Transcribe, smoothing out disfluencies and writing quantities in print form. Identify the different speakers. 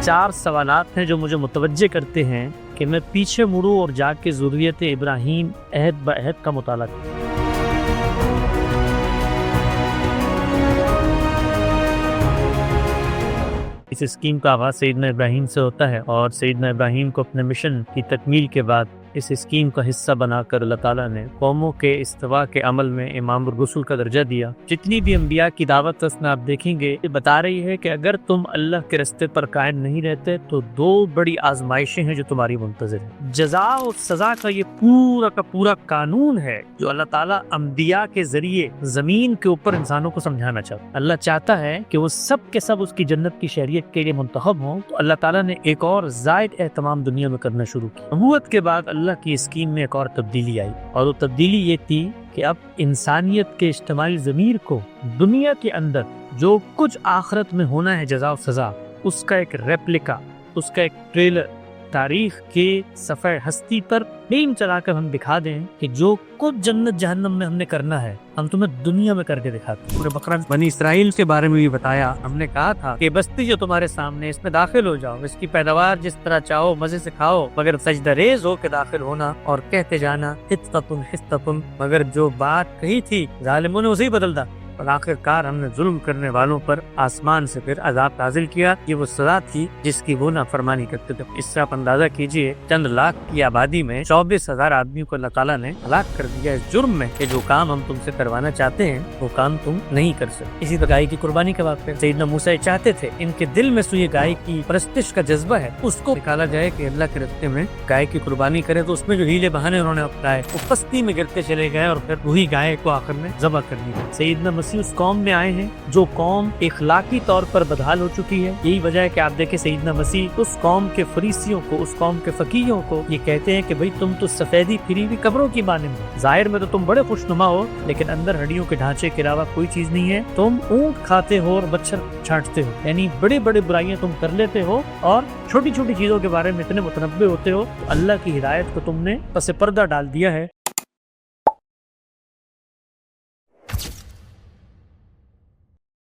Speaker 1: 4 سوالات ہیں جو مجھے متوجہ کرتے ہیں کہ میں پیچھے مڑوں اور جا کے ذریت ابراہیم عہد بعہد کا مطالعہ کروں۔ اس اسکیم کا آغاز سیدنا ابراہیم سے ہوتا ہے، اور سیدنا ابراہیم کو اپنے مشن کی تکمیل کے بعد اس اسکیم کا حصہ بنا کر اللہ تعالیٰ نے قوموں کے استوا کے عمل میں امام الرسل کا درجہ دیا۔ جتنی بھی انبیاء کی دعوت اس میں آپ دیکھیں گے، یہ بتا رہی ہے کہ اگر تم اللہ کے راستے پر قائم نہیں رہتے تو 2 بڑی آزمائشیں ہیں جو تمہاری منتظر ہیں۔ جزا اور سزا کا یہ پورا کا پورا قانون ہے جو اللہ تعالیٰ انبیاء کے ذریعے زمین کے اوپر انسانوں کو سمجھانا چاہتا ہے۔ اللہ چاہتا ہے کہ وہ سب کے سب اس کی جنت کی شہریت کے لیے منتخب ہوں، تو اللہ تعالیٰ نے ایک اور زائد اہتمام دنیا میں کرنا شروع کیا۔ نبوت کے بعد اللہ کی اسکیم میں ایک اور تبدیلی آئی، اور وہ تبدیلی یہ تھی کہ اب انسانیت کے اجتماعی ضمیر کو دنیا کے اندر جو کچھ آخرت میں ہونا ہے جزا و سزا، اس کا ایک ریپلیکا، اس کا ایک ٹریلر تاریخ کے صفحہ ہستی پر فلم چلا کر ہم دکھا دیں کہ جو کچھ جنت جہنم میں ہم نے کرنا ہے ہم تمہیں دنیا میں کر کے دکھاتے ہیں۔ پورے بقرہ بنی اسرائیل کے بارے میں بھی بتایا، ہم نے کہا تھا کہ بستی جو تمہارے سامنے اس میں داخل ہو جاؤ، اس کی پیداوار جس طرح چاہو مزے سے کھاؤ، مگر سجدہ ریز ہو کے داخل ہونا اور کہتے جانا حطۃ حطۃ، مگر جو بات کہی تھی ظالموں نے اسے ہی بدل دا، اور آخر کار ہم نے ظلم کرنے والوں پر آسمان سے پھر عذاب نازل کیا۔ یہ وہ سزا تھی جس کی وہ نافرمانی کرتے تھے۔ اس سے آپ اندازہ کیجئے چند لاکھ کی آبادی میں 24,000 آدمیوں کو اللہ تعالیٰ نے ہلاک کر دیا اس جرم میں کہ جو کام ہم تم سے کروانا چاہتے ہیں وہ کام تم نہیں کر سکتے۔ اسی طرح گائے کی قربانی کے واقعے سیدنا موسیٰ چاہتے تھے ان کے دل میں یہ گائے کی پرستش کا جذبہ ہے اس کو نکالا جائے کہ اللہ کے راستے میں گائے کی قربانی کرے، تو اس میں جو ہیلے بہانے انہوں نے اپنائے وہ پستی میں گرتے چلے گئے، اور پھر وہی گائے کو آخر میں ذبح کر دی گئی۔ سیدنا مسیح اس قوم میں آئے ہیں جو قوم اخلاقی طور پر بدحال ہو چکی ہے۔ یہی وجہ ہے کہ آپ دیکھیں سیدنا مسیح اس قوم کے فریسیوں کو، اس قوم کے فقیہوں کو یہ کہتے ہیں کہ بھئی تم تو سفیدی پھری ہوئی قبروں کی مانند ہو، ظاہر میں تو تم بڑے خوشنما ہو لیکن اندر ہڈیوں کے ڈھانچے کے علاوہ کوئی چیز نہیں ہے، تم اونٹ کھاتے ہو اور مچھر چھانٹتے ہو، یعنی بڑے بڑے برائیاں تم کر لیتے ہو اور چھوٹی چھوٹی چیزوں کے بارے میں اتنے متنبع ہوتے ہو، تو اللہ کی ہدایت کو تم نے پس پردہ ڈال دیا ہے۔